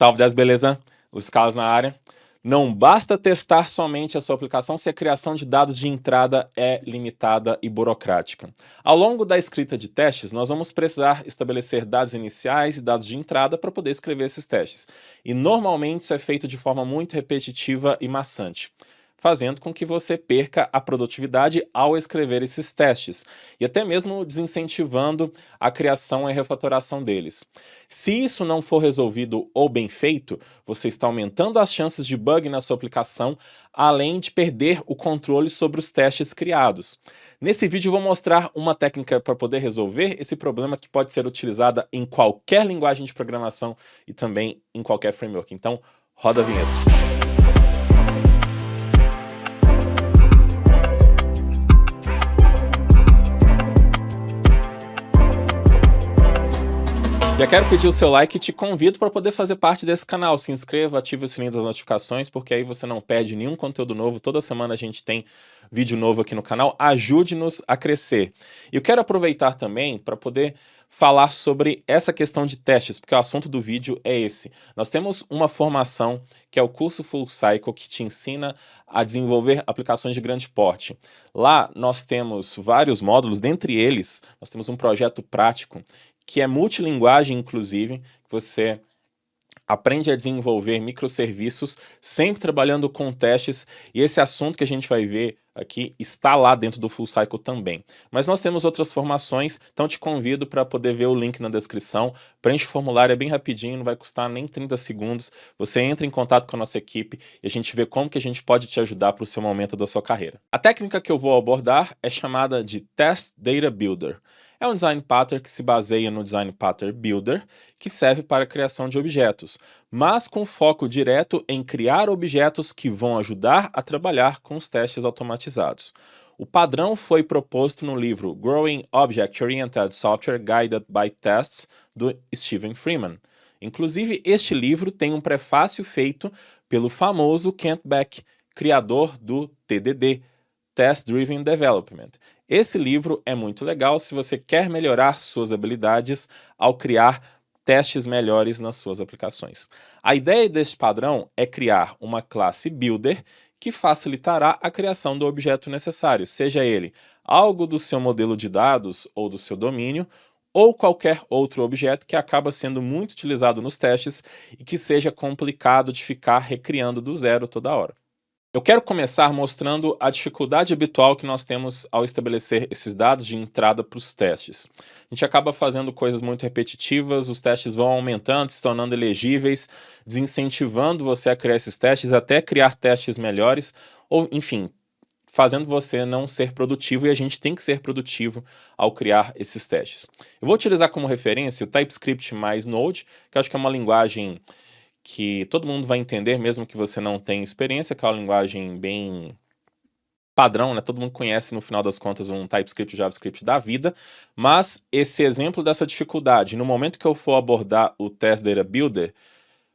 Salve 10, beleza? Os Carlos na área. Não basta testar somente a sua aplicação se a criação de dados de entrada é limitada e burocrática. Ao longo da escrita de testes, nós vamos precisar estabelecer dados iniciais e dados de entrada para poder escrever esses testes. E normalmente isso é feito de forma muito repetitiva e maçante, fazendo com que você perca a produtividade ao escrever esses testes, e até mesmo desincentivando a criação e refatoração deles. Se isso não for resolvido ou bem feito, você está aumentando as chances de bug na sua aplicação, além de perder o controle sobre os testes criados. Nesse vídeo eu vou mostrar uma técnica para poder resolver esse problema que pode ser utilizada em qualquer linguagem de programação e também em qualquer framework. Então, roda a vinheta. Já quero pedir o seu like e te convido para poder fazer parte desse canal. Se inscreva, ative o sininho das notificações, porque aí você não perde nenhum conteúdo novo. Toda semana a gente tem vídeo novo aqui no canal. Ajude-nos a crescer. E eu quero aproveitar também para poder falar sobre essa questão de testes, porque o assunto do vídeo é esse. Nós temos uma formação que é o curso Full Cycle, que te ensina a desenvolver aplicações de grande porte. Lá nós temos vários módulos, dentre eles nós temos um projeto prático que é multilinguagem, inclusive, que você aprende a desenvolver microserviços, sempre trabalhando com testes, e esse assunto que a gente vai ver aqui está lá dentro do Full Cycle também. Mas nós temos outras formações, então te convido para poder ver o link na descrição, preenche o formulário, é bem rapidinho, não vai custar nem 30 segundos, você entra em contato com a nossa equipe e a gente vê como que a gente pode te ajudar para o seu momento da sua carreira. A técnica que eu vou abordar é chamada de Test Data Builder. É um design pattern que se baseia no Design Pattern Builder, que serve para a criação de objetos, mas com foco direto em criar objetos que vão ajudar a trabalhar com os testes automatizados. O padrão foi proposto no livro Growing Object-Oriented Software Guided by Tests, do Steven Freeman. Inclusive, este livro tem um prefácio feito pelo famoso Kent Beck, criador do TDD, Test Driven Development. Esse livro é muito legal se você quer melhorar suas habilidades ao criar testes melhores nas suas aplicações. A ideia desse padrão é criar uma classe Builder que facilitará a criação do objeto necessário, seja ele algo do seu modelo de dados ou do seu domínio, ou qualquer outro objeto que acaba sendo muito utilizado nos testes e que seja complicado de ficar recriando do zero toda hora. Eu quero começar mostrando a dificuldade habitual que nós temos ao estabelecer esses dados de entrada para os testes. A gente acaba fazendo coisas muito repetitivas, os testes vão aumentando, se tornando elegíveis, desincentivando você a criar esses testes, até criar testes melhores, ou enfim, fazendo você não ser produtivo, e a gente tem que ser produtivo ao criar esses testes. Eu vou utilizar como referência o TypeScript mais Node, que eu acho que é uma linguagem que todo mundo vai entender, mesmo que você não tenha experiência, que é uma linguagem bem padrão, né? Todo mundo conhece, no final das contas, um TypeScript, JavaScript da vida, mas esse exemplo dessa dificuldade, no momento que eu for abordar o Test Data Builder,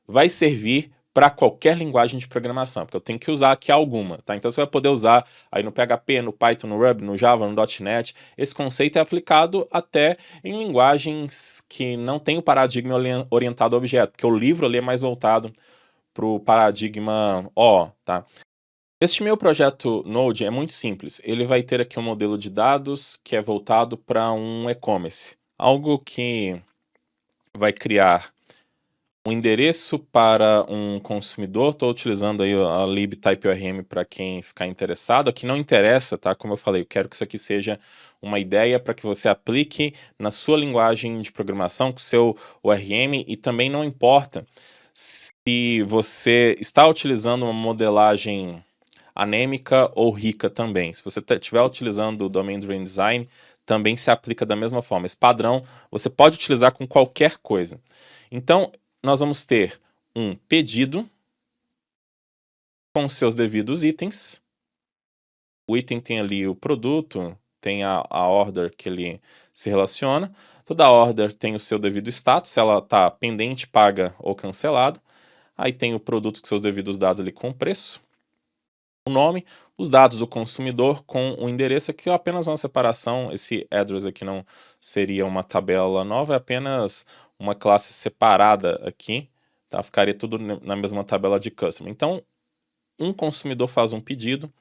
vai servir para qualquer linguagem de programação, porque eu tenho que usar aqui alguma, tá? Então você vai poder usar aí no PHP, no Python, no Ruby, no Java, no .NET. Esse conceito é aplicado até em linguagens que não tem o paradigma orientado a objeto, porque o livro ali é mais voltado para o paradigma O, tá? Este meu projeto Node é muito simples. Ele vai ter aqui um modelo de dados que é voltado para um e-commerce, algo que vai criar um endereço para um consumidor. Estou utilizando aí a libtypeorm para quem ficar interessado. Aqui não interessa, tá? Como eu falei, eu quero que isso aqui seja uma ideia para que você aplique na sua linguagem de programação, com o seu ORM, e também não importa se você está utilizando uma modelagem anêmica ou rica também. Se você estiver utilizando o Domain Driven Design, também se aplica da mesma forma. Esse padrão você pode utilizar com qualquer coisa. Então, nós vamos ter um pedido com seus devidos itens. O item tem ali o produto, tem a order que ele se relaciona. Toda order tem o seu devido status, se ela está pendente, paga ou cancelada. Aí tem o produto com seus devidos dados ali com o preço, o nome, os dados do consumidor com o endereço. Aqui é apenas uma separação. Esse address aqui não seria uma tabela nova, é apenas uma classe separada aqui. tá? Ficaria tudo na mesma tabela de customer. Então, um consumidor faz um pedido,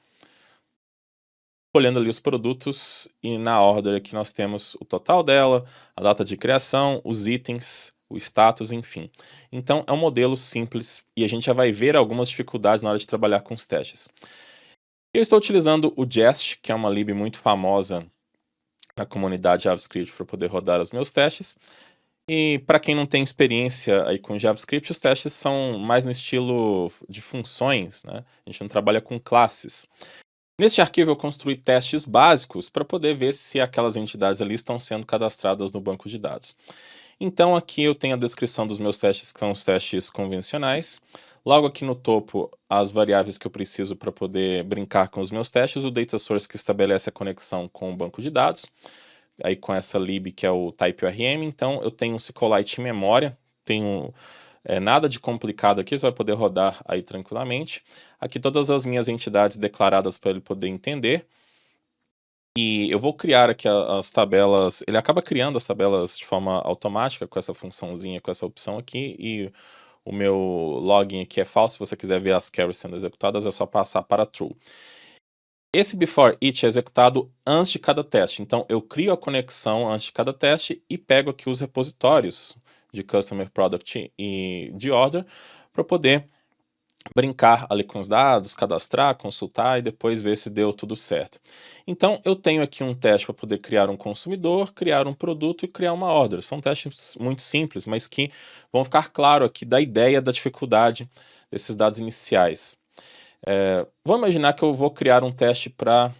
escolhendo ali os produtos, e na order aqui nós temos o total dela, a data de criação, os itens, o status, enfim. Então, é um modelo simples e a gente já vai ver algumas dificuldades na hora de trabalhar com os testes. Eu estou utilizando o Jest, que é uma lib muito famosa na comunidade JavaScript para poder rodar os meus testes. E para quem não tem experiência aí com JavaScript, os testes são mais no estilo de funções, né? A gente não trabalha com classes. Neste arquivo eu construí testes básicos para poder ver se aquelas entidades ali estão sendo cadastradas no banco de dados. Então aqui eu tenho a descrição dos meus testes, que são os testes convencionais. Logo aqui no topo, as variáveis que eu preciso para poder brincar com os meus testes, o data source que estabelece a conexão com o banco de dados, aí com essa lib que é o type-urm. Então eu tenho um SQLite em memória, tenho nada de complicado aqui, você vai poder rodar aí tranquilamente. Aqui todas as minhas entidades declaradas para ele poder entender. E eu vou criar aqui as tabelas, ele acaba criando as tabelas de forma automática com essa funçãozinha, com essa opção aqui, e o meu login aqui é falso. Se você quiser ver as carries sendo executadas, é só passar para true. Esse before each é executado antes de cada teste, então eu crio a conexão antes de cada teste e pego aqui os repositórios de Customer Product e de Order para poder brincar ali com os dados, cadastrar, consultar e depois ver se deu tudo certo. Então eu tenho aqui um teste para poder criar um consumidor, criar um produto e criar uma order. São testes muito simples, mas que vão ficar claro aqui da ideia da dificuldade desses dados iniciais. Vamos imaginar que eu vou criar um teste para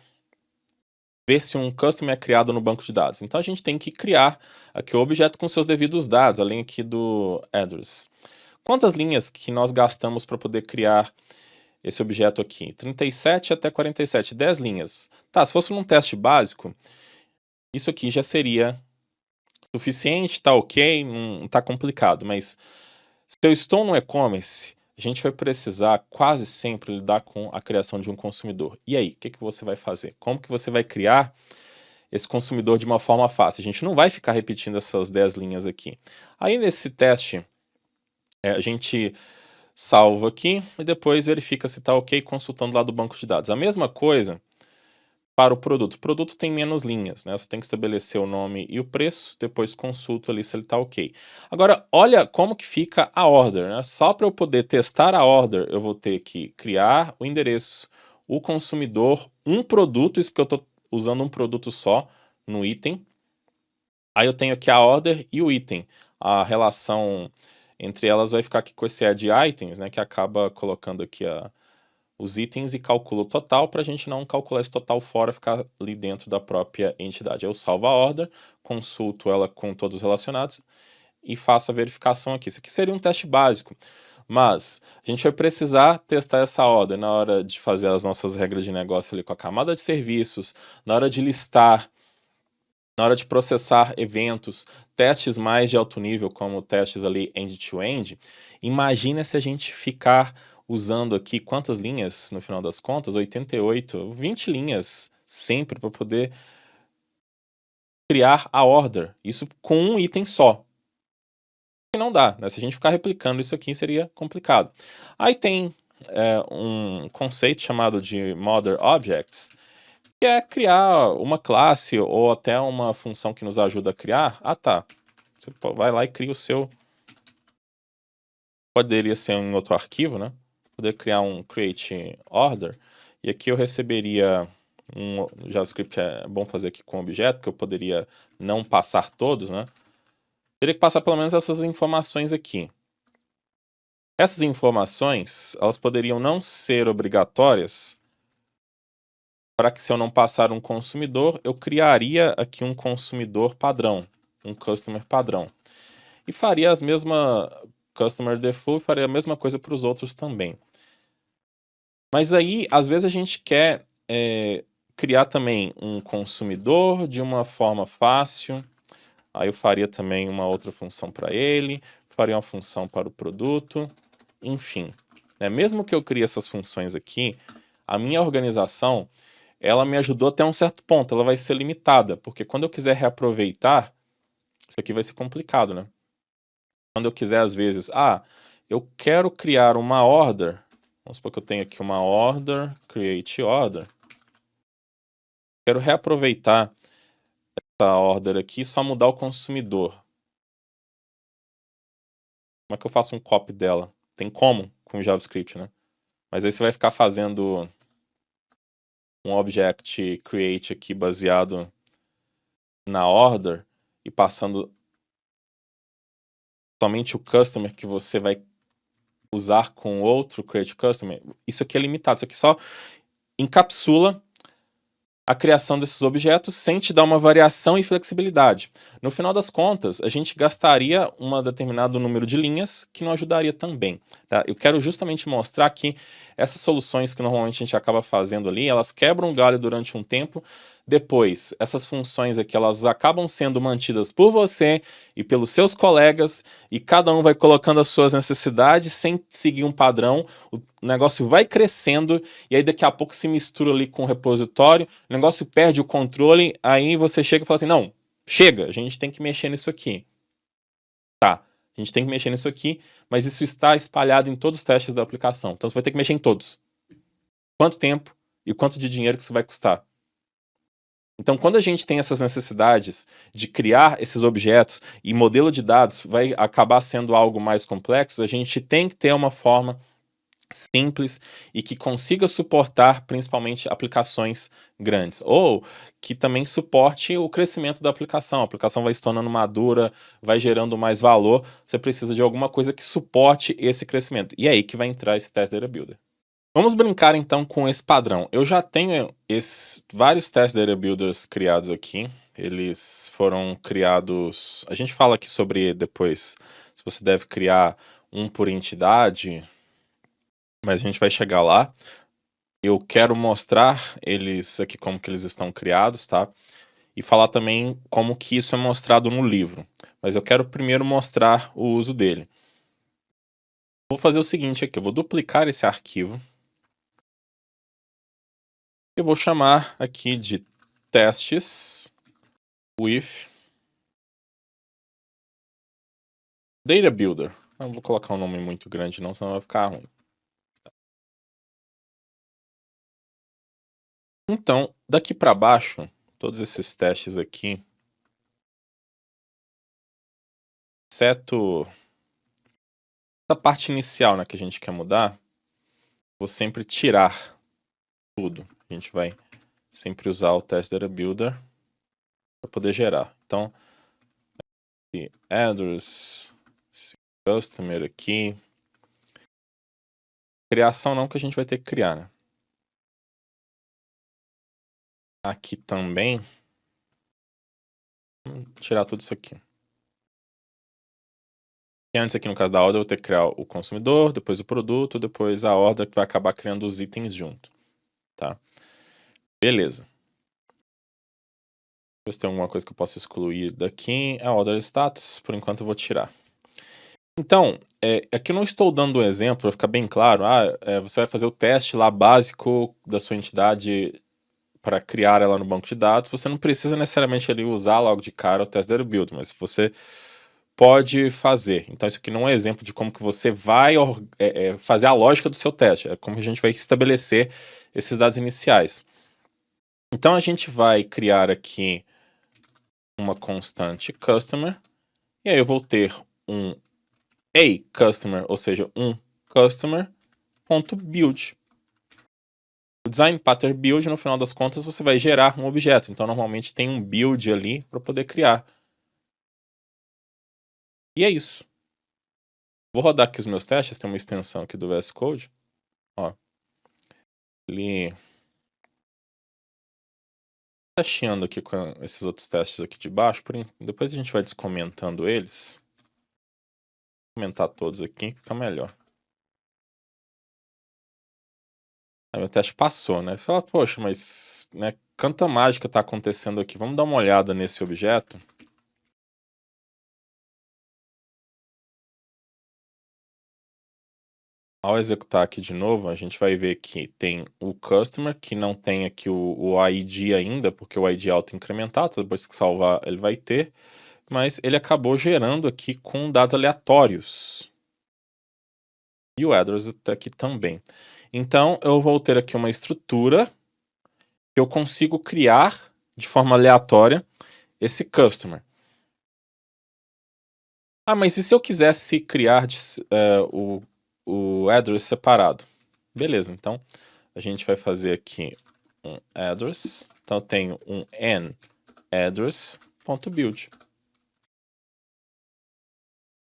ver se um customer é criado no banco de dados. Então a gente tem que criar aqui o objeto com seus devidos dados, além aqui do address. Quantas linhas que nós gastamos para poder criar esse objeto aqui? 37 até 47, 10 linhas. Tá, se fosse num teste básico, isso aqui já seria suficiente, tá ok, não tá complicado, mas se eu estou no e-commerce, a gente vai precisar quase sempre lidar com a criação de um consumidor. E aí, o que você vai fazer? Como que você vai criar esse consumidor de uma forma fácil? A gente não vai ficar repetindo essas 10 linhas aqui. Aí nesse teste, a gente salva aqui e depois verifica se está ok, consultando lá do banco de dados. A mesma coisa para o produto. O produto tem menos linhas, né? Você tem que estabelecer o nome e o preço, depois consulto ali se ele está ok. Agora, olha como que fica a order, né? Só para eu poder testar a order, eu vou ter que criar o endereço, o consumidor, um produto, isso porque eu estou usando um produto só no item. Aí eu tenho aqui a order e o item. A relação entre elas vai ficar aqui com esse add items, né, que acaba colocando aqui os itens e calcula o total, para a gente não calcular esse total fora, ficar ali dentro da própria entidade. Eu salvo a order, consulto ela com todos os relacionados e faço a verificação aqui. Isso aqui seria um teste básico, mas a gente vai precisar testar essa order na hora de fazer as nossas regras de negócio ali com a camada de serviços, na hora de listar, na hora de processar eventos, testes mais de alto nível, como testes ali end-to-end. Imagina se a gente ficar usando aqui quantas linhas, no final das contas? 88, 20 linhas sempre para poder criar a order. Isso com um item só. Não dá, né? Se a gente ficar replicando isso aqui, seria complicado. Aí tem um conceito chamado de Mother Objects, que é criar uma classe ou até uma função que nos ajuda a criar. Ah, tá. Você vai lá e cria o seu... Poderia ser em outro arquivo, né? Poder criar um create order. E aqui eu receberia um JavaScript, é bom fazer aqui com objeto, que eu poderia não passar todos, né? Teria que passar pelo menos essas informações aqui. Essas informações, elas poderiam não ser obrigatórias, para que se eu não passar um consumidor, eu criaria aqui um consumidor padrão, um customer padrão. E faria as mesmas customer default, faria a mesma coisa para os outros também. Mas aí, às vezes a gente quer criar também um consumidor de uma forma fácil. Aí eu faria também uma outra função para ele, faria uma função para o produto, enfim. Mesmo que eu crie essas funções aqui, a minha organização, ela me ajudou até um certo ponto, ela vai ser limitada, porque quando eu quiser reaproveitar, isso aqui vai ser complicado, né? Quando eu quiser, às vezes, eu quero criar uma order. Vamos supor que eu tenho aqui uma order, create order. Quero reaproveitar essa order aqui e só mudar o consumidor. Como é que eu faço um copy dela? Tem como com o JavaScript, né? Mas aí você vai ficar fazendo um object create aqui baseado na order e passando somente o customer que você vai usar com outro create customer. Isso aqui é limitado, isso aqui só encapsula a criação desses objetos sem te dar uma variação e flexibilidade. No final das contas, a gente gastaria um determinado número de linhas que não ajudaria também. Tá? Eu quero justamente mostrar que essas soluções que normalmente a gente acaba fazendo ali, elas quebram o galho durante um tempo. Depois, essas funções aqui, elas acabam sendo mantidas por você e pelos seus colegas, e cada um vai colocando as suas necessidades sem seguir um padrão. O negócio vai crescendo, e aí daqui a pouco se mistura ali com o repositório, o negócio perde o controle, aí você chega e fala assim, não, chega, a gente tem que mexer nisso aqui. Tá, a gente tem que mexer nisso aqui, mas isso está espalhado em todos os testes da aplicação. Então você vai ter que mexer em todos. Quanto tempo e quanto de dinheiro que isso vai custar? Então, quando a gente tem essas necessidades de criar esses objetos e modelo de dados vai acabar sendo algo mais complexo, a gente tem que ter uma forma simples e que consiga suportar principalmente aplicações grandes, ou que também suporte o crescimento da aplicação. A aplicação vai se tornando madura, vai gerando mais valor, você precisa de alguma coisa que suporte esse crescimento. E é aí que vai entrar esse Test Data Builder. Vamos brincar então com esse padrão. Eu já tenho vários Test Data Builders criados aqui. Eles foram criados... A gente fala aqui sobre depois se você deve criar um por entidade, mas a gente vai chegar lá. Eu quero mostrar eles aqui como que eles estão criados, tá? E falar também como que isso é mostrado no livro. Mas eu quero primeiro mostrar o uso dele. Vou fazer o seguinte aqui, eu vou duplicar esse arquivo. Eu vou chamar aqui de testes with Data Builder. Não vou colocar um nome muito grande não, senão vai ficar ruim. Então, daqui para baixo, todos esses testes aqui, exceto essa parte inicial, né, que a gente quer mudar, vou sempre tirar tudo. A gente vai sempre usar o Test Data Builder para poder gerar. Então, address, customer aqui. Criação não, que a gente vai ter que criar, né? Aqui também. Vamos tirar tudo isso aqui. E antes aqui no caso da order, eu vou ter que criar o consumidor, depois o produto, depois a order que vai acabar criando os itens junto. Tá? Beleza. Ver se tem alguma coisa que eu posso excluir daqui. A order status, por enquanto eu vou tirar. Então, aqui eu não estou dando um exemplo, para ficar bem claro. Você vai fazer o teste lá básico da sua entidade para criar ela no banco de dados. Você não precisa necessariamente ali usar logo de cara o Test Data Builder, mas você pode fazer. Então isso aqui não é um exemplo de como que você vai fazer a lógica do seu teste. É como que a gente vai estabelecer esses dados iniciais. Então a gente vai criar aqui uma constante customer, e aí eu vou ter um customer, ou seja, um customer.build. O design pattern build, no final das contas, você vai gerar um objeto. Então, normalmente tem um build ali para poder criar. E é isso. Vou rodar aqui os meus testes. Tem uma extensão aqui do VS Code. Ó. Ele tá chiando aqui com esses outros testes aqui de baixo. Depois a gente vai descomentando eles. Vou comentar todos aqui, fica melhor. Aí meu teste passou, né? Você fala, poxa, mas né, quanta mágica tá acontecendo aqui. Vamos dar uma olhada nesse objeto. Ao executar aqui de novo, a gente vai ver que tem o customer, que não tem aqui o ID ainda, porque o ID é auto-incrementado, depois que salvar ele vai ter, mas ele acabou gerando aqui com dados aleatórios. E o address tá aqui também. Então, eu vou ter aqui uma estrutura que eu consigo criar de forma aleatória esse customer. Ah, mas e se eu quisesse criar o address separado? Beleza, então a gente vai fazer aqui um address. Então eu tenho um address.build.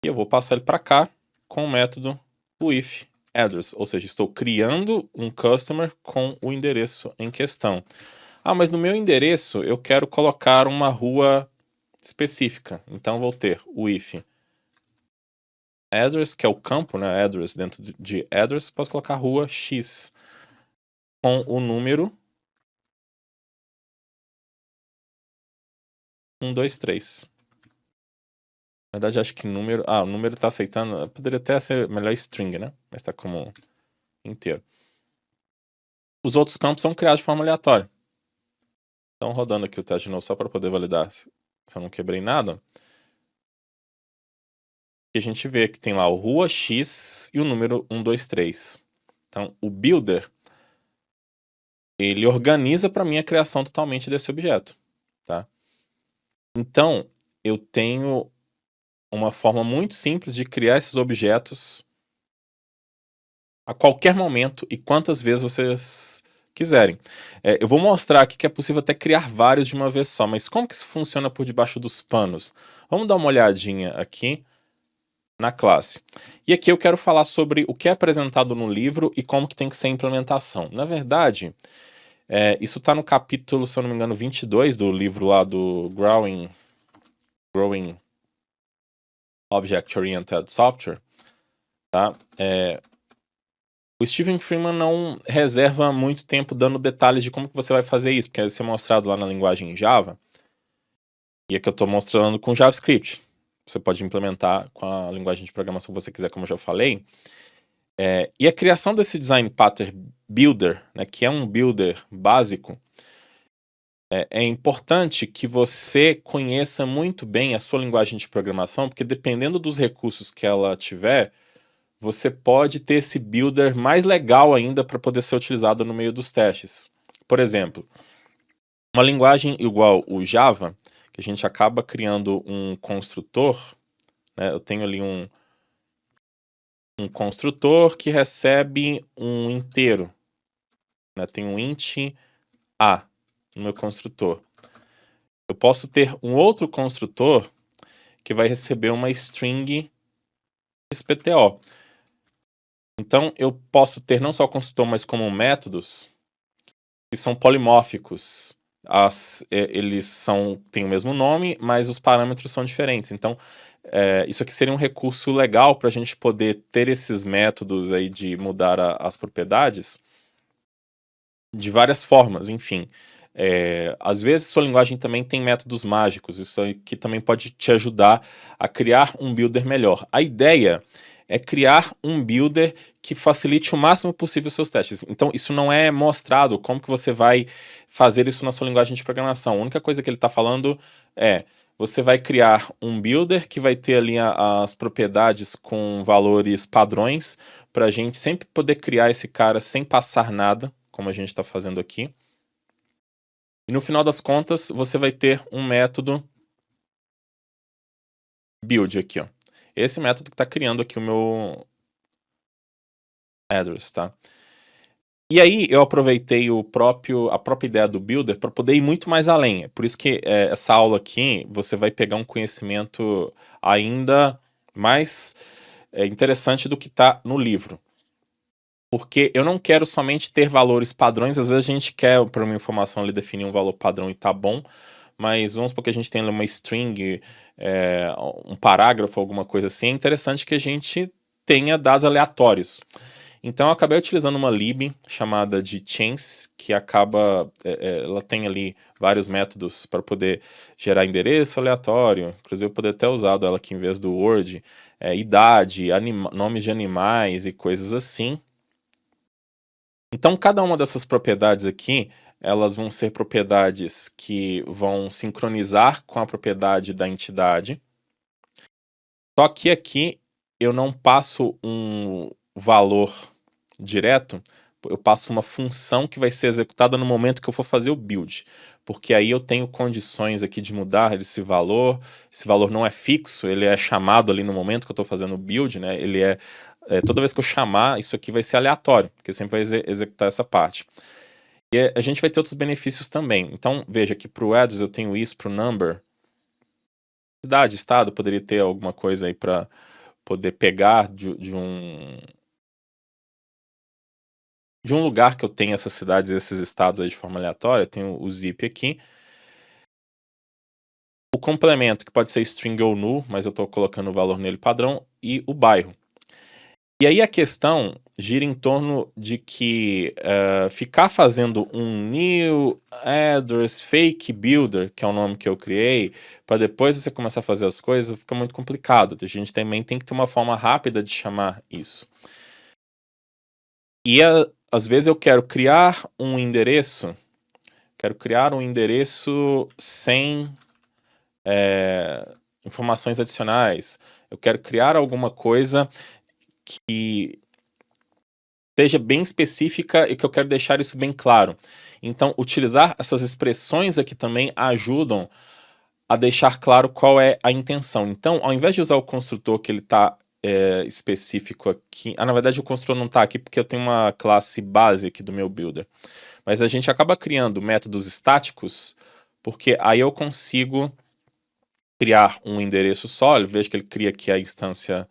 E eu vou passar ele para cá com o método withAddress, ou seja, estou criando um customer com o endereço em questão. Ah, mas no meu endereço eu quero colocar uma rua específica. Então vou ter with address, que é o campo, né? Address dentro de address, posso colocar rua X com o número 123. Na verdade, acho que número. Ah, o número tá aceitando. Poderia até ser melhor string, né? Mas tá como inteiro. Os outros campos são criados de forma aleatória. Então, rodando aqui o teste de novo só para poder validar se eu não quebrei nada. E a gente vê que tem lá o rua X e o número 123. Então, o builder, ele organiza para mim a criação totalmente desse objeto, tá? Então, eu tenho uma forma muito simples de criar esses objetos a qualquer momento e quantas vezes vocês quiserem. Eu vou mostrar aqui que é possível até criar vários de uma vez só, mas como que isso funciona por debaixo dos panos? Vamos dar uma olhadinha aqui na classe. E aqui eu quero falar sobre o que é apresentado no livro e como que tem que ser a implementação. Na verdade, isso está no capítulo, se eu não me engano, 22 do livro lá do Growing Object-Oriented Software. Tá? O Steven Freeman não reserva muito tempo dando detalhes de como que você vai fazer isso, porque isso é mostrado lá na linguagem Java. E aqui eu estou mostrando com JavaScript. Você pode implementar com a linguagem de programação que você quiser, como eu já falei. E a criação desse Design Pattern Builder, né, que é um builder básico, é importante que você conheça muito bem a sua linguagem de programação, porque dependendo dos recursos que ela tiver, você pode ter esse builder mais legal ainda para poder ser utilizado no meio dos testes. Por exemplo, uma linguagem igual o Java, que a gente acaba criando um construtor, né, eu tenho ali um construtor que recebe um inteiro, né, tem um int A no meu construtor. Eu posso ter um outro construtor que vai receber uma string XPTO. Então, eu posso ter não só o construtor, mas como métodos que são polimórficos. Eles têm o mesmo nome, mas os parâmetros são diferentes. Então, isso aqui seria um recurso legal para a gente poder ter esses métodos aí de mudar as propriedades de várias formas, enfim. Às vezes sua linguagem também tem métodos mágicos, isso aqui também pode te ajudar a criar um builder melhor. A ideia é criar um builder que facilite o máximo possível os seus testes. Então isso não é mostrado como que você vai fazer isso na sua linguagem de programação. A única coisa que ele está falando é: você vai criar um builder que vai ter ali as propriedades com valores padrões para a gente sempre poder criar esse cara sem passar nada, como a gente está fazendo aqui. E no final das contas, você vai ter um método build aqui, ó. Esse método que está criando aqui o meu address, tá? E aí eu aproveitei a própria ideia do builder para poder ir muito mais além. É por isso que essa aula aqui, você vai pegar um conhecimento ainda mais interessante do que está no livro. Porque eu não quero somente ter valores padrões. Às vezes a gente quer, para uma informação ali, definir um valor padrão e tá bom. Mas vamos supor que a gente tem ali uma string, um parágrafo, alguma coisa assim. É interessante que a gente tenha dados aleatórios. Então eu acabei utilizando uma lib chamada de chains, que ela tem ali vários métodos para poder gerar endereço aleatório. Inclusive eu poderia até usado ela aqui em vez do Word, idade, nomes de animais e coisas assim. Então, cada uma dessas propriedades aqui, elas vão ser propriedades que vão sincronizar com a propriedade da entidade. Só que aqui eu não passo valor direto, eu passo uma função que vai ser executada no momento que eu for fazer o build, porque aí eu tenho condições aqui de mudar esse valor não é fixo, ele é chamado ali no momento que eu estou fazendo o build, né? Ele toda vez que eu chamar, isso aqui vai ser aleatório, porque sempre vai executar essa parte. E a gente vai ter outros benefícios também. Então, veja que para o address eu tenho isso, para o number, cidade, estado, poderia ter alguma coisa aí para poder pegar de um lugar que eu tenho essas cidades e esses estados aí de forma aleatória. Eu tenho o zip aqui. O complemento, que pode ser string ou null, mas eu estou colocando o valor nele padrão, e o bairro. E aí a questão gira em torno de que ficar fazendo um new address fake builder, que é o nome que eu criei, para depois você começar a fazer as coisas, fica muito complicado. A gente também tem que ter uma forma rápida de chamar isso. E às vezes eu quero criar um endereço, sem informações adicionais. Eu quero criar alguma coisa que seja bem específica e que eu quero deixar isso bem claro. Então, utilizar essas expressões aqui também ajudam a deixar claro qual é a intenção. Então, ao invés de usar o construtor que ele está específico aqui... na verdade o construtor não está aqui porque eu tenho uma classe base aqui do meu builder. Mas a gente acaba criando métodos estáticos, porque aí eu consigo criar um endereço só. Veja que ele cria aqui a instância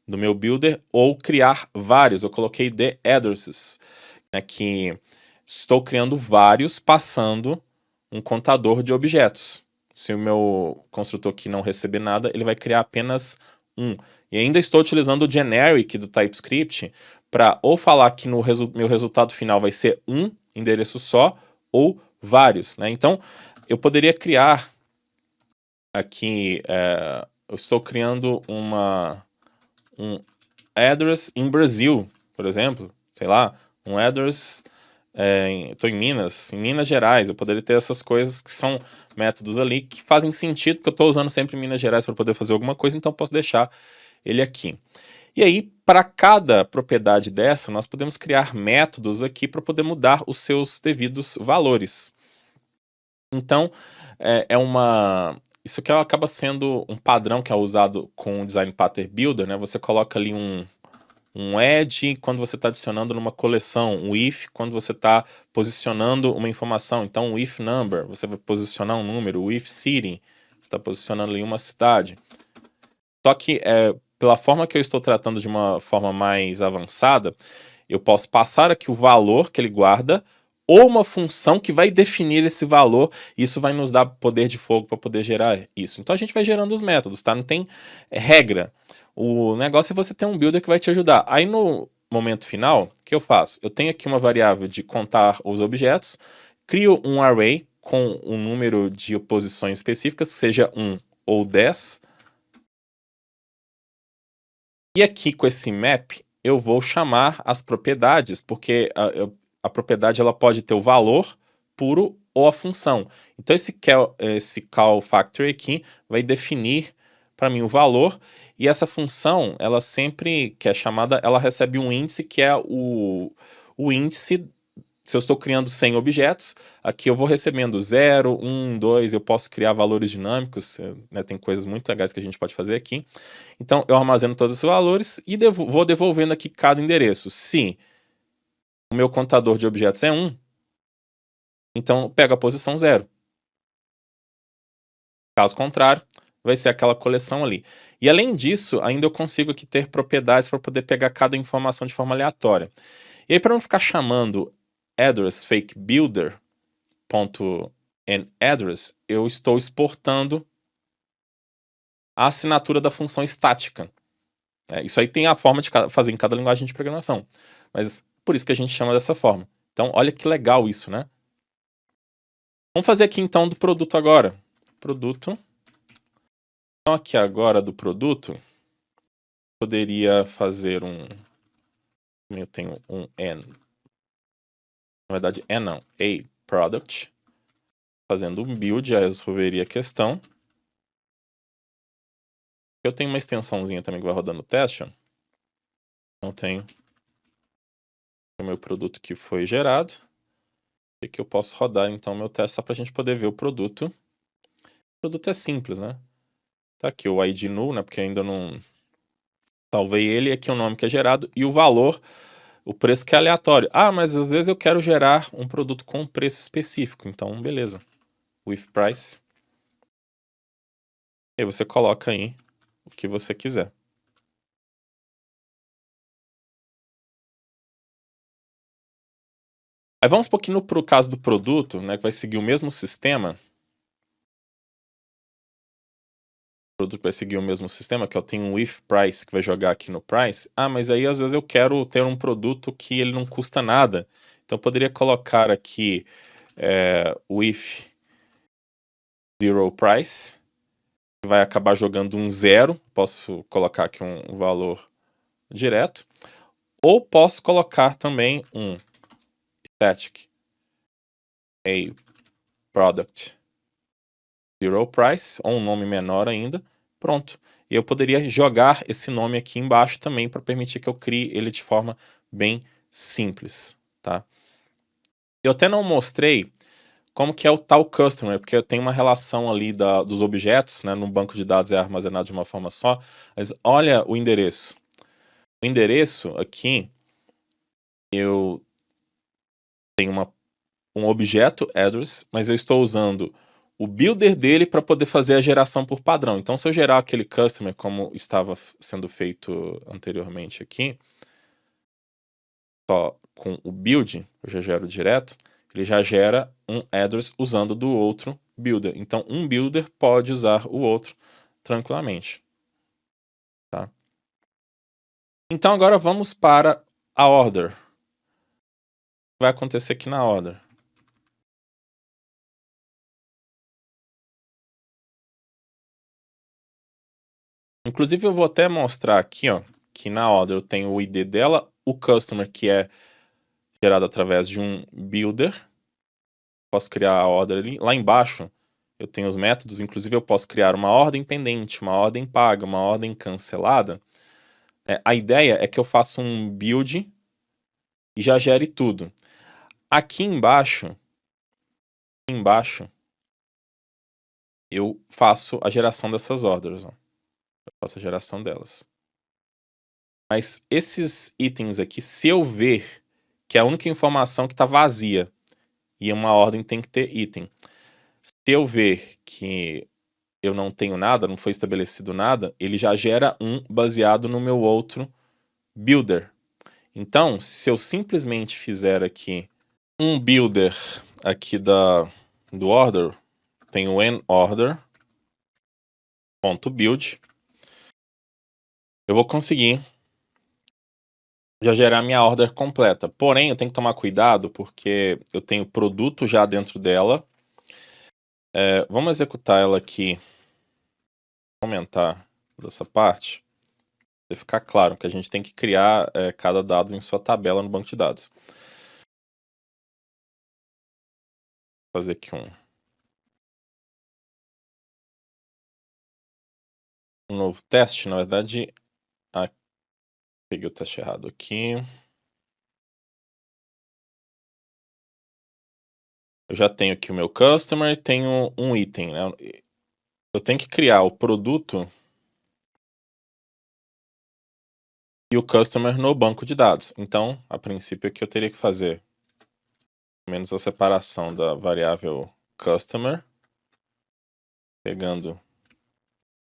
do meu builder, ou criar vários. Eu coloquei the addresses, né, que estou criando vários passando um contador de objetos. Se o meu construtor aqui não receber nada, ele vai criar apenas um. E ainda estou utilizando o generic do TypeScript para ou falar que no meu resultado final vai ser um endereço só, ou vários, né? Então, eu poderia criar aqui, eu estou criando um address em Brasil, por exemplo, sei lá, um address, estou em Minas Gerais. Eu poderia ter essas coisas que são métodos ali que fazem sentido, porque eu estou usando sempre Minas Gerais para poder fazer alguma coisa, então eu posso deixar ele aqui. E aí, para cada propriedade dessa, nós podemos criar métodos aqui para poder mudar os seus devidos valores. Então, isso aqui acaba sendo um padrão que é usado com o Design Pattern Builder, né? Você coloca ali um add quando você está adicionando numa coleção, um if quando você está posicionando uma informação. Então, o if number, você vai posicionar um número, o if city, você está posicionando ali uma cidade. Só que, pela forma que eu estou tratando de uma forma mais avançada, eu posso passar aqui o valor que ele guarda, ou uma função que vai definir esse valor, e isso vai nos dar poder de fogo para poder gerar isso. Então a gente vai gerando os métodos, tá? Não tem regra. O negócio é você ter um builder que vai te ajudar. Aí no momento final, o que eu faço? Eu tenho aqui uma variável de contar os objetos, crio um array com um número de posições específicas, seja 1 ou 10. E aqui com esse map, eu vou chamar as propriedades, porque a propriedade ela pode ter o valor puro ou a função. Então esse call factory aqui vai definir para mim o valor, e essa função, ela sempre, que é chamada, ela recebe um índice que é o índice. Se eu estou criando 100 objetos, aqui eu vou recebendo 0, 1, 2, eu posso criar valores dinâmicos, né, tem coisas muito legais que a gente pode fazer aqui. Então, eu armazeno todos esses valores e vou devolvendo aqui cada endereço. Se o meu contador de objetos é 1, então eu pego a posição 0. Caso contrário, vai ser aquela coleção ali. E além disso, ainda eu consigo aqui ter propriedades para poder pegar cada informação de forma aleatória. E aí, para não ficar chamando address fake builder .address, eu estou exportando a assinatura da função estática. Isso aí tem a forma de fazer em cada linguagem de programação, mas por isso que a gente chama dessa forma. Então, olha que legal isso, né? Vamos fazer aqui então do produto agora. Produto. Então, aqui agora do produto, poderia fazer eu tenho um N. Na verdade, N não. A product. Fazendo um build, já resolveria a questão. Eu tenho uma extensãozinha também que vai rodando o teste. Então, tenho o meu produto que foi gerado. E que eu posso rodar, então, meu teste só para a gente poder ver o produto. O produto é simples, né? Tá aqui o ID null, né? Porque ainda não salvei ele. Aqui o nome que é gerado e o valor, o preço que é aleatório. Ah, mas às vezes eu quero gerar um produto com um preço específico. Então, beleza. With price. E aí você coloca aí o que você quiser. Aí vamos um pouquinho pro caso do produto, né? Que vai seguir o mesmo sistema. O produto vai seguir o mesmo sistema, que eu tenho um if price que vai jogar aqui no price. Ah, mas aí às vezes eu quero ter um produto que ele não custa nada. Então eu poderia colocar aqui o if zero price, que vai acabar jogando um zero. Posso colocar aqui um valor direto. Ou posso colocar também um static a product zero price, ou um nome menor ainda. Pronto. E eu poderia jogar esse nome aqui embaixo também para permitir que eu crie ele de forma bem simples, tá? Eu até não mostrei como que é o tal customer, porque tem uma relação ali dos objetos, né? No banco de dados é armazenado de uma forma só, mas olha o endereço. O endereço aqui, eu tenho um objeto address, mas eu estou usando o builder dele para poder fazer a geração por padrão. Então, se eu gerar aquele customer como estava sendo feito anteriormente aqui, só com o build, eu já gero direto, ele já gera um address usando do outro builder. Então, um builder pode usar o outro tranquilamente. Tá? Então, agora vamos para a order. O que vai acontecer aqui na order? Inclusive, eu vou até mostrar aqui, ó, que na order eu tenho o ID dela, o customer, que é gerado através de um builder. Posso criar a order ali. Lá embaixo eu tenho os métodos, inclusive eu posso criar uma ordem pendente, uma ordem paga, uma ordem cancelada. A ideia é que eu faça um build e já gere tudo. Aqui embaixo, eu faço a geração dessas ordens. Ó. Eu faço a geração delas. Mas esses itens aqui, se eu ver que é a única informação que está vazia e uma ordem tem que ter item. Se eu ver que eu não tenho nada, não foi estabelecido nada, ele já gera um baseado no meu outro builder. Então, se eu simplesmente fizer aqui um builder aqui do order, tem o order.build, eu vou conseguir já gerar minha order completa. Porém, eu tenho que tomar cuidado porque eu tenho produto já dentro dela. Vamos executar ela aqui, aumentar dessa parte, para ficar claro que a gente tem que criar cada dado em sua tabela no banco de dados. Vou fazer aqui um novo teste, na verdade. Peguei o teste errado aqui. Eu já tenho aqui o meu customer e tenho um item, né? Eu tenho que criar o produto e o customer no banco de dados. Então, a princípio, o que eu teria que fazer? Menos a separação da variável customer, pegando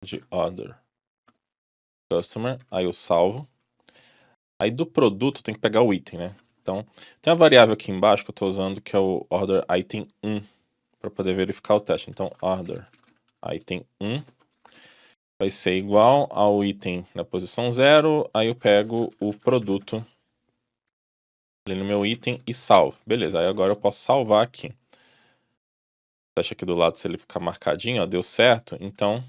de order customer, aí eu salvo. Aí do produto tem que pegar o item, né? Então, tem uma variável aqui embaixo que eu estou usando que é o order item 1 para poder verificar o teste. Então, order item 1 vai ser igual ao item na posição 0, aí eu pego o produto ali no meu item e salvo. Beleza, aí agora eu posso salvar aqui. Teste aqui do lado se ele ficar marcadinho, ó, deu certo, então...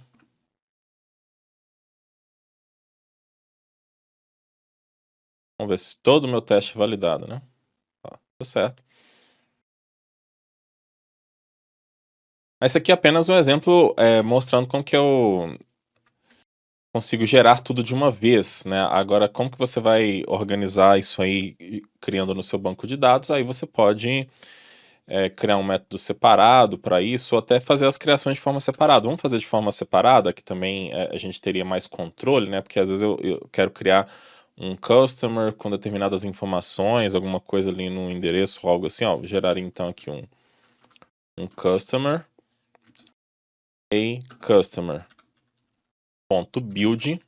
Vamos ver se todo o meu teste é validado, né? Ó, deu certo. Esse aqui é apenas um exemplo mostrando como que eu consigo gerar tudo de uma vez, né? Agora, como que você vai organizar isso aí criando no seu banco de dados? Aí você pode criar um método separado para isso, ou até fazer as criações de forma separada. Vamos fazer de forma separada, que também a gente teria mais controle, né? Porque às vezes eu quero criar um customer com determinadas informações, alguma coisa ali no endereço ou algo assim, ó. Geraria então aqui um customer, a customer ponto build.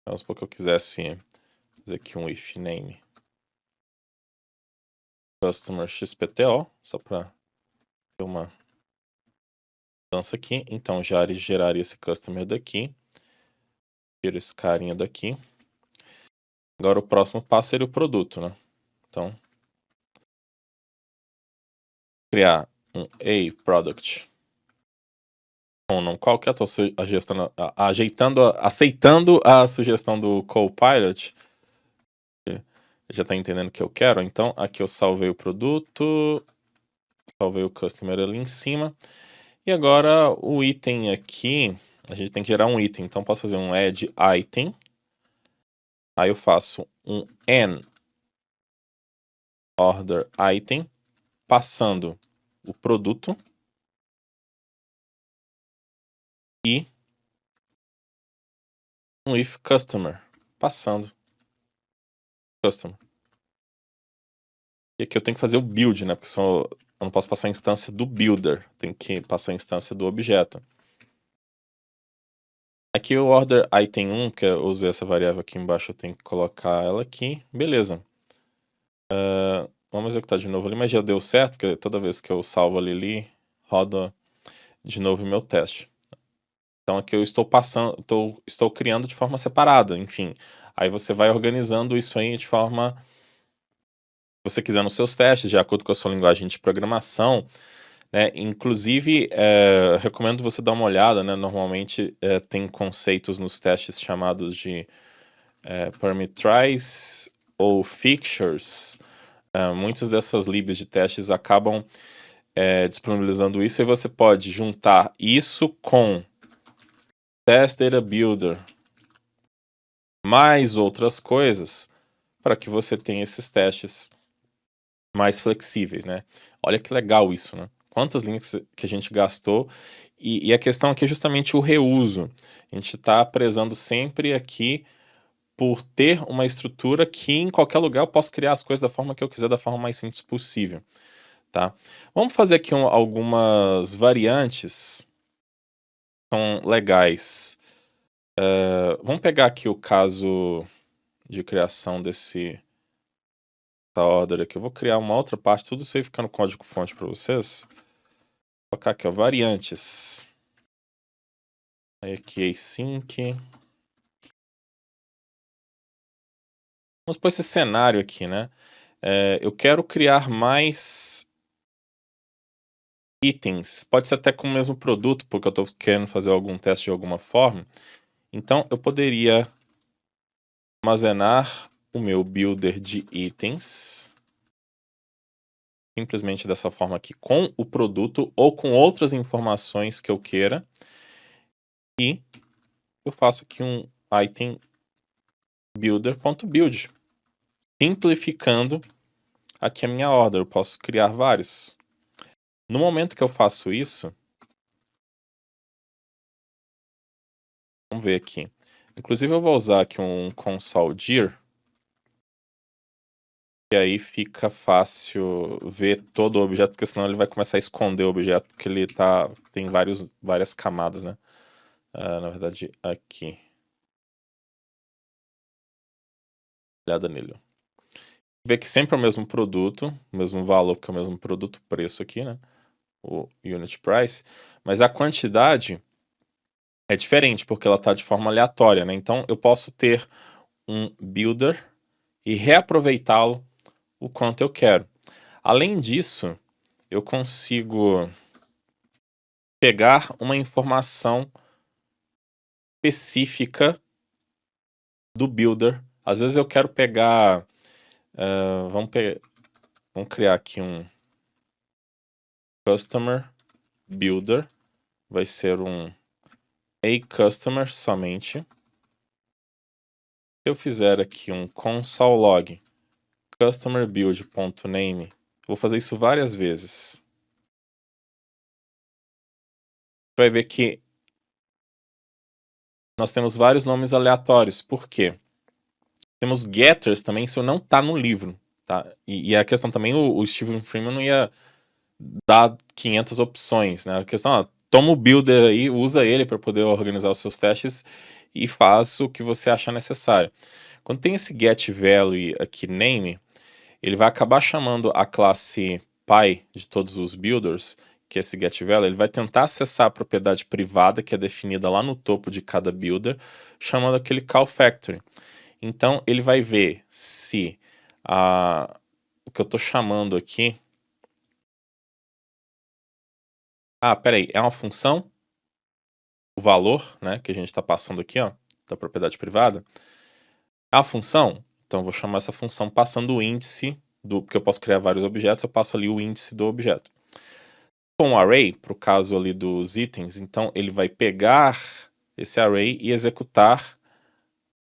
Vamos supor que eu quisesse fazer aqui um if name customer xpto, só para ter uma mudança aqui. Então já geraria esse customer daqui, tira esse carinha daqui. Agora o próximo passo seria o produto, né? Então, criar um a product. Ou não, qual que é a tua sugestão? Aceitando a sugestão do Copilot, já está entendendo o que eu quero. Então, aqui eu salvei o produto, salvei o customer ali em cima. E agora o item aqui, a gente tem que gerar um item. Então, posso fazer um add item. Aí eu faço um n order item, passando o produto e um if customer, passando customer. E aqui eu tenho que fazer o build, né? Porque eu não posso passar a instância do builder, tem que passar a instância do objeto. Aqui o order item 1, que eu usei essa variável aqui embaixo, eu tenho que colocar ela aqui. Beleza. Vamos executar de novo ali, mas já deu certo, porque toda vez que eu salvo ali, roda de novo o meu teste. Então aqui eu estou criando de forma separada, enfim. Aí você vai organizando isso aí de forma que você quiser nos seus testes, de acordo com a sua linguagem de programação, né? Inclusive, recomendo você dar uma olhada, né? Normalmente tem conceitos nos testes chamados de parametrized ou fixtures. Muitas dessas libs de testes acabam disponibilizando isso, e você pode juntar isso com Test Data Builder mais outras coisas para que você tenha esses testes mais flexíveis, né? Olha que legal isso, né? Quantas linhas que a gente gastou, e a questão aqui é justamente o reuso. A gente está prezando sempre aqui por ter uma estrutura que em qualquer lugar eu posso criar as coisas da forma que eu quiser, da forma mais simples possível, tá? Vamos fazer aqui algumas variantes que são legais. Vamos pegar aqui o caso de criação dessa order aqui. Eu vou criar uma outra parte, tudo isso aí fica no código-fonte para vocês. Vou colocar aqui, ó, variantes. Aí aqui, async. Vamos pôr esse cenário aqui, né? Eu quero criar mais itens. Pode ser até com o mesmo produto, porque eu estou querendo fazer algum teste de alguma forma. Então, eu poderia armazenar o meu builder de itens simplesmente dessa forma aqui, com o produto ou com outras informações que eu queira. E eu faço aqui um item builder.build, simplificando aqui a minha order. Eu posso criar vários. No momento que eu faço isso, vamos ver aqui. Inclusive eu vou usar aqui um console.dir, e aí fica fácil ver todo o objeto, porque senão ele vai começar a esconder o objeto, porque ele tem várias camadas, né? Na verdade, aqui. Olhada nele. Vê que sempre é o mesmo produto, o mesmo valor, porque é o mesmo produto, preço aqui, né? O unit price. Mas a quantidade é diferente, porque ela está de forma aleatória, né? Então, eu posso ter um builder e reaproveitá-lo o quanto eu quero. Além disso, eu consigo pegar uma informação específica do builder. Às vezes eu quero pegar... vamos criar aqui um customer builder. Vai ser um a customer somente. Se eu fizer aqui um console log customer build.name, vou fazer isso várias vezes. Vai ver que nós temos vários nomes aleatórios. Por quê? Temos getters também, isso não tá no livro, tá? E a questão também, o Steven Freeman não ia dar 500 opções, né? A questão, ó, toma o builder aí, usa ele para poder organizar os seus testes e faz o que você achar necessário. Quando tem esse getValue aqui, name, ele vai acabar chamando a classe pi de todos os builders, que é esse getValue, ele vai tentar acessar a propriedade privada que é definida lá no topo de cada builder, chamando aquele call factory. Então, ele vai ver se o que eu estou chamando aqui... Ah, peraí, é uma função? O valor, né, que a gente está passando aqui, ó, da propriedade privada, é uma função? Então, eu vou chamar essa função passando o índice porque eu posso criar vários objetos, eu passo ali o índice do objeto. Com o array, para o caso ali dos itens, então ele vai pegar esse array e executar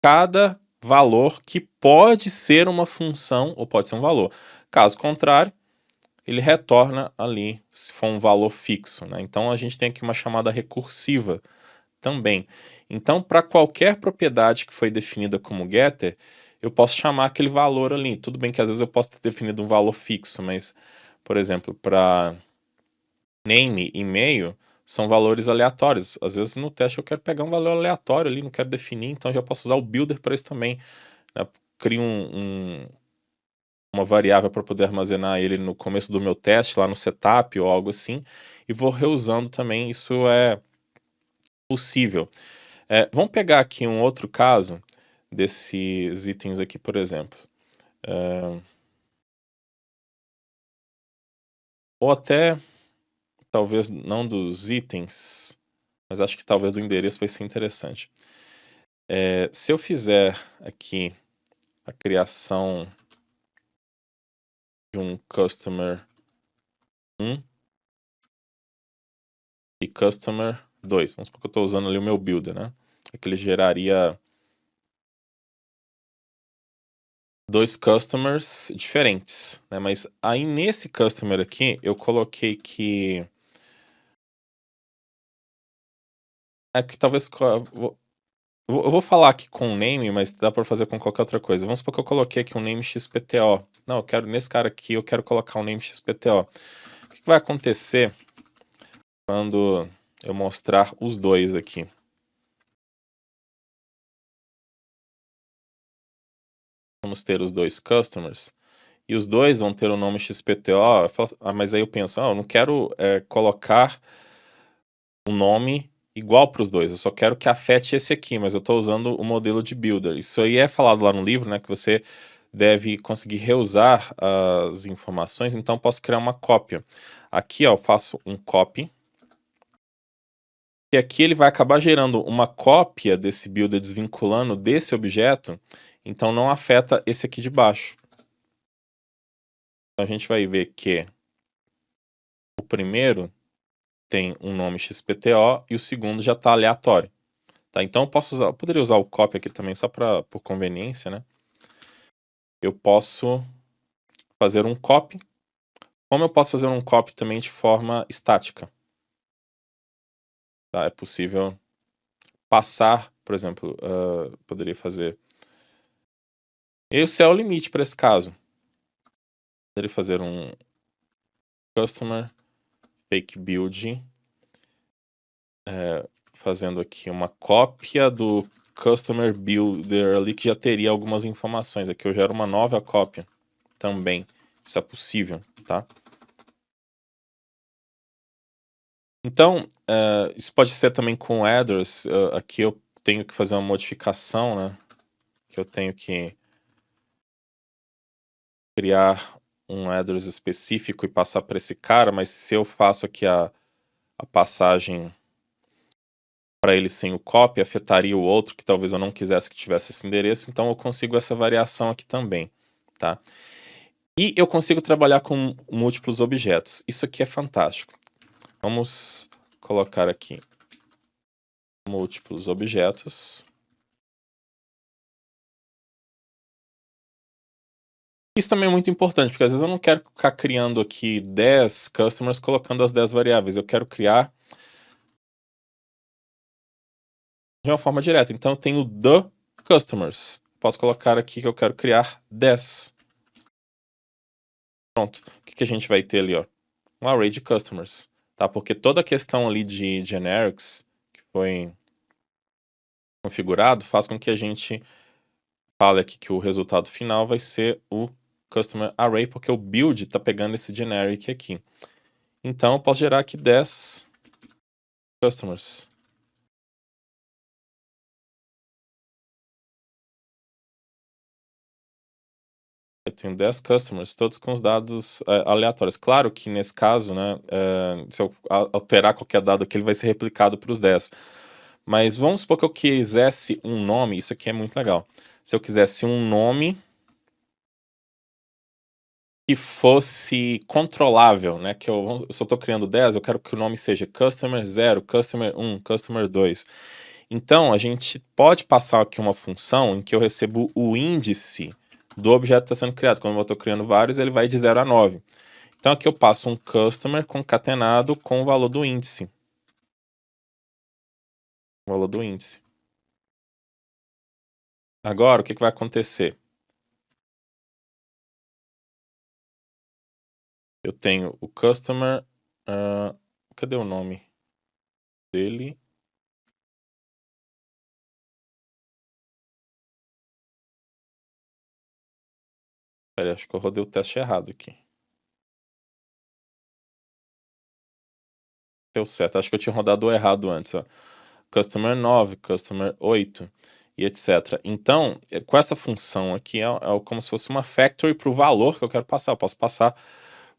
cada valor que pode ser uma função ou pode ser um valor. Caso contrário, ele retorna ali se for um valor fixo, né? Então a gente tem aqui uma chamada recursiva também. Então, para qualquer propriedade que foi definida como getter, eu posso chamar aquele valor ali. Tudo bem que às vezes eu posso ter definido um valor fixo, mas, por exemplo, para name e e-mail, são valores aleatórios. Às vezes no teste eu quero pegar um valor aleatório ali, não quero definir, então eu já posso usar o builder para isso também, né? Crio uma variável para poder armazenar ele no começo do meu teste, lá no setup ou algo assim, e vou reusando também, isso é possível. Vamos pegar aqui um outro caso desses itens aqui, por exemplo. Ou até, talvez não dos itens, mas acho que talvez do endereço vai ser interessante. Se eu fizer aqui a criação de um customer 1 e customer 2, vamos supor que eu estou usando ali o meu builder, né? Aqui ele geraria dois customers diferentes, né? Mas aí nesse customer aqui, eu coloquei que... que talvez... Eu vou falar aqui com o name, mas dá para fazer com qualquer outra coisa. Vamos supor que eu coloquei aqui um name XPTO. Não, nesse cara aqui eu quero colocar um name XPTO. O que vai acontecer quando eu mostrar os dois aqui? Vamos ter os dois customers. E os dois vão ter o nome XPTO. Mas aí eu penso, eu não quero colocar um nome igual para os dois. Eu só quero que afete esse aqui, mas eu estou usando o modelo de builder. Isso aí é falado lá no livro, né? Que você deve conseguir reusar as informações. Então, posso criar uma cópia. Aqui, ó, eu faço um copy. E aqui ele vai acabar gerando uma cópia desse builder desvinculando desse objeto. Então, não afeta esse aqui de baixo. Então, a gente vai ver que o primeiro tem um nome XPTO e o segundo já está aleatório. Tá? Então eu poderia usar o copy aqui também só por conveniência, né? Eu posso fazer um copy. Como eu posso fazer um copy também de forma estática? Tá? É possível passar, por exemplo, poderia fazer... Esse é o limite para esse caso. Poderia fazer um customer fake build, fazendo aqui uma cópia do customer builder ali que já teria algumas informações. Aqui eu gero uma nova cópia também. Isso é possível, tá? Então, isso pode ser também com address. Aqui eu tenho que fazer uma modificação, né? Que eu tenho que criar um address específico e passar para esse cara, mas se eu faço aqui a passagem para ele sem o copy, afetaria o outro, que talvez eu não quisesse que tivesse esse endereço, então eu consigo essa variação aqui também, tá? E eu consigo trabalhar com múltiplos objetos. Isso aqui é fantástico. Vamos colocar aqui múltiplos objetos. Isso também é muito importante, porque às vezes eu não quero ficar criando aqui 10 customers colocando as 10 variáveis. Eu quero criar de uma forma direta. Então eu tenho the customers. Posso colocar aqui que eu quero criar 10. Pronto. O que a gente vai ter ali, ó? Um array de customers, tá? Porque toda a questão ali de generics que foi configurado faz com que a gente fale aqui que o resultado final vai ser o customer array, porque o build está pegando esse generic aqui. Então eu posso gerar aqui 10 customers. Eu tenho 10 customers, todos com os dados aleatórios. Claro que nesse caso, né, se eu alterar qualquer dado aqui, ele vai ser replicado para os 10. Mas vamos supor que eu quisesse um nome, isso aqui é muito legal. Se eu quisesse um nome que fosse controlável, né, que eu só estou criando 10, eu quero que o nome seja Customer 0, Customer 1, Customer 2. Então, a gente pode passar aqui uma função em que eu recebo o índice do objeto que está sendo criado. Quando eu estou criando vários, ele vai de 0 a 9. Então, aqui eu passo um customer concatenado com o valor do índice. O valor do índice. Agora, o que vai acontecer? Eu tenho o customer... cadê o nome dele? Peraí, acho que eu rodei o teste errado aqui. Deu certo, acho que eu tinha rodado o errado antes, ó. Customer 9, Customer 8 e etc. Então, com essa função aqui, é como se fosse uma factory para o valor que eu quero passar. Eu posso passar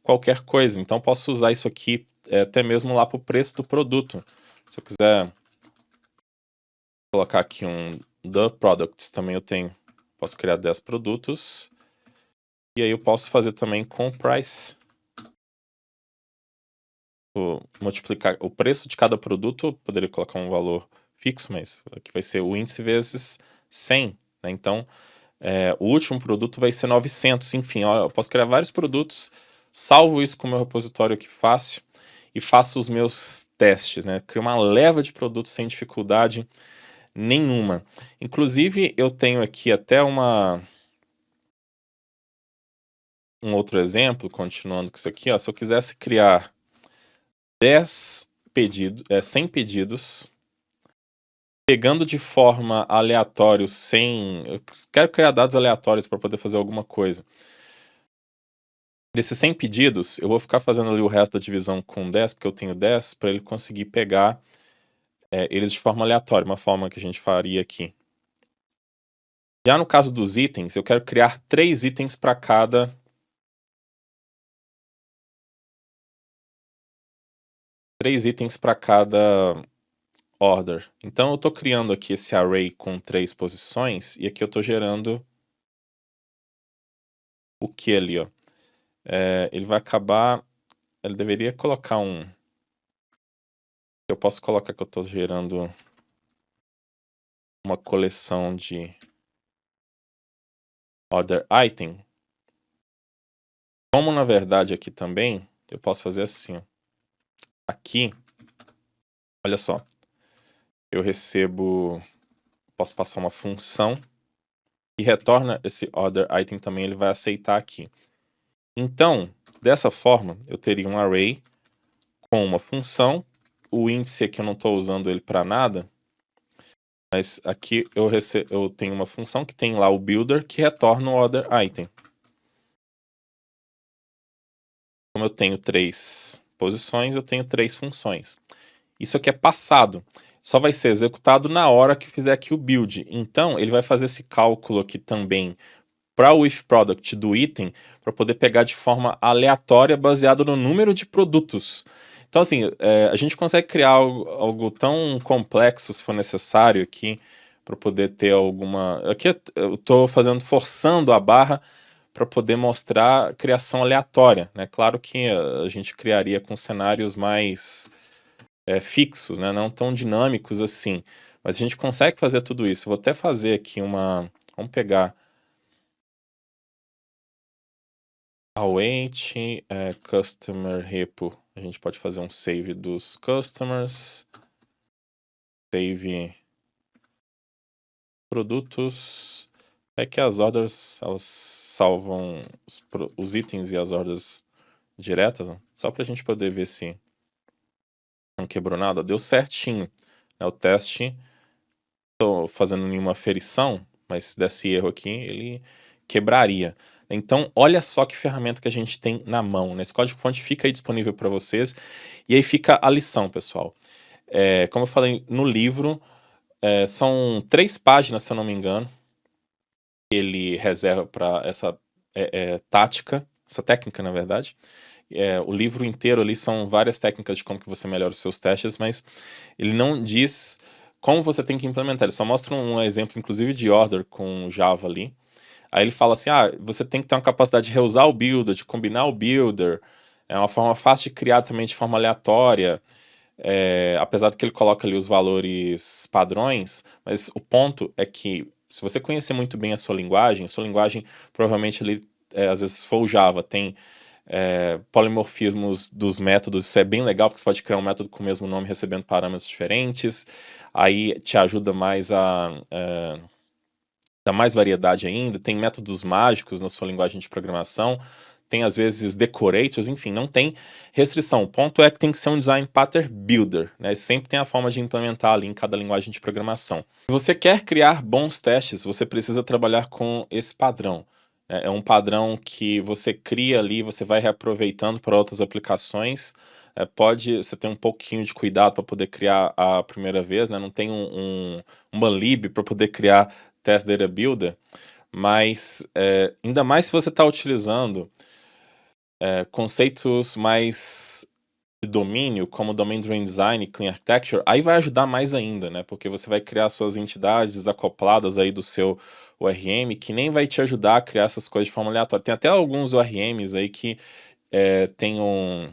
qualquer coisa. Então, posso usar isso aqui até mesmo lá para o preço do produto. Se eu quiser colocar aqui um the products, também eu tenho. Posso criar 10 produtos. E aí eu posso fazer também com price. Multiplicar o preço de cada produto, eu poderia colocar um valor fixo, mas aqui vai ser o índice vezes 100, né? Então, o último produto vai ser 900, enfim, ó, eu posso criar vários produtos, salvo isso com o meu repositório aqui fácil e faço os meus testes, né? Crio uma leva de produtos sem dificuldade nenhuma. Inclusive, eu tenho aqui até um outro exemplo, continuando com isso aqui, ó, se eu quisesse criar 100 pedidos, pegando de forma aleatória, eu quero criar dados aleatórios para poder fazer alguma coisa. Desses 100 pedidos, eu vou ficar fazendo ali o resto da divisão com 10, porque eu tenho 10, para ele conseguir pegar eles de forma aleatória, uma forma que a gente faria aqui. Já no caso dos itens, eu quero criar 3 itens para cada... order. Então, eu estou criando aqui esse array com 3 posições, e aqui eu estou gerando o que ali, ó? Ele vai acabar... Ele deveria colocar um... Eu posso colocar que eu estou gerando uma coleção de order item. Como, na verdade, aqui também, eu posso fazer assim, ó. Aqui, olha só, eu recebo... Posso passar uma função e retorna esse order item também, ele vai aceitar aqui. Então, dessa forma, eu teria um array com uma função. O índice aqui eu não estou usando ele para nada, mas aqui eu tenho uma função que tem lá o builder que retorna o order item. Como eu tenho 3 posições, eu tenho 3 funções. Isso aqui é passado. Só vai ser executado na hora que fizer aqui o build. Então, ele vai fazer esse cálculo aqui também para o if product do item, para poder pegar de forma aleatória, baseado no número de produtos. Então, assim, a gente consegue criar algo tão complexo, se for necessário aqui, para poder ter alguma... Aqui eu estou forçando a barra para poder mostrar criação aleatória, né? Claro que a gente criaria com cenários mais fixos, né? Não tão dinâmicos assim. Mas a gente consegue fazer tudo isso. Vou até fazer aqui uma... Vamos pegar... Await, customer repo. A gente pode fazer um save dos customers. Save produtos. É que as orders, elas salvam os itens e as orders diretas, né? Só pra gente poder ver se não quebrou nada. Deu certinho, né? O teste, tô fazendo nenhuma aferição, mas se desse erro aqui, ele quebraria. Então, olha só que ferramenta que a gente tem na mão, né? Esse código-fonte fica aí disponível para vocês. E aí fica a lição, pessoal. Como eu falei no livro, são 3 páginas, se eu não me engano, que ele reserva para essa tática, essa técnica, na verdade. O livro inteiro ali são várias técnicas de como que você melhora os seus testes, mas ele não diz como você tem que implementar. Ele só mostra um exemplo, inclusive, de order com Java ali. Aí ele fala assim, você tem que ter uma capacidade de reusar o builder, de combinar o builder. É uma forma fácil de criar também de forma aleatória. Apesar de que ele coloca ali os valores padrões, mas o ponto é que se você conhecer muito bem a sua linguagem provavelmente ali, às vezes se for o Java, tem polimorfismos dos métodos, isso é bem legal, porque você pode criar um método com o mesmo nome recebendo parâmetros diferentes, aí te ajuda mais a dar mais variedade ainda, tem métodos mágicos na sua linguagem de programação, tem às vezes decorators, enfim, não tem restrição. O ponto é que tem que ser um design pattern builder, né? Sempre tem a forma de implementar ali em cada linguagem de programação. Se você quer criar bons testes, você precisa trabalhar com esse padrão. É um padrão que você cria ali, você vai reaproveitando para outras aplicações. Você ter um pouquinho de cuidado para poder criar a primeira vez, né? Não tem uma lib para poder criar test data builder, mas ainda mais se você está utilizando conceitos mais de domínio, como Domain Driven Design e Clean Architecture, aí vai ajudar mais ainda, né? Porque você vai criar suas entidades acopladas aí do seu ORM, que nem vai te ajudar a criar essas coisas de forma aleatória. Tem até alguns ORMs aí que tenham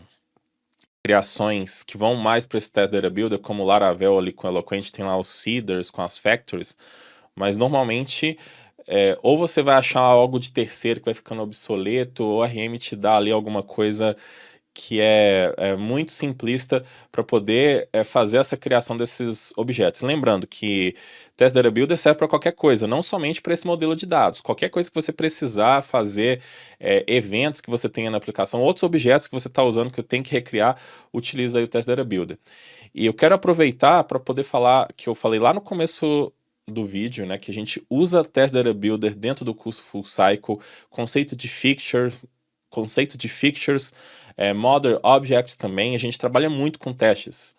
criações que vão mais para esse Test Data Builder, como o Laravel ali com o Eloquent, tem lá os seeders com as factories, mas normalmente ou você vai achar algo de terceiro que vai ficando obsoleto, ou a RM te dá ali alguma coisa que é muito simplista para poder fazer essa criação desses objetos. Lembrando que Test Data Builder serve para qualquer coisa, não somente para esse modelo de dados. Qualquer coisa que você precisar fazer, eventos que você tenha na aplicação, outros objetos que você está usando que eu tenho que recriar, utiliza aí o Test Data Builder. E eu quero aproveitar para poder falar, que eu falei lá no começo do vídeo, né, que a gente usa Test Data Builder dentro do curso Full Cycle, conceito de fixtures, Model Objects também, a gente trabalha muito com testes.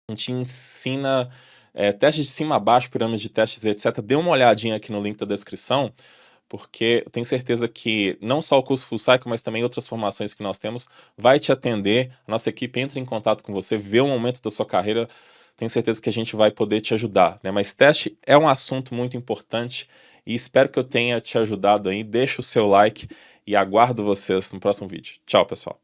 A gente ensina testes de cima a baixo, pirâmides de testes, etc. Dê uma olhadinha aqui no link da descrição, porque eu tenho certeza que não só o curso Full Cycle, mas também outras formações que nós temos, vai te atender, a nossa equipe entra em contato com você, vê o momento da sua carreira, tenho certeza que a gente vai poder te ajudar, né? Mas teste é um assunto muito importante e espero que eu tenha te ajudado aí. Deixa o seu like e aguardo vocês no próximo vídeo. Tchau, pessoal.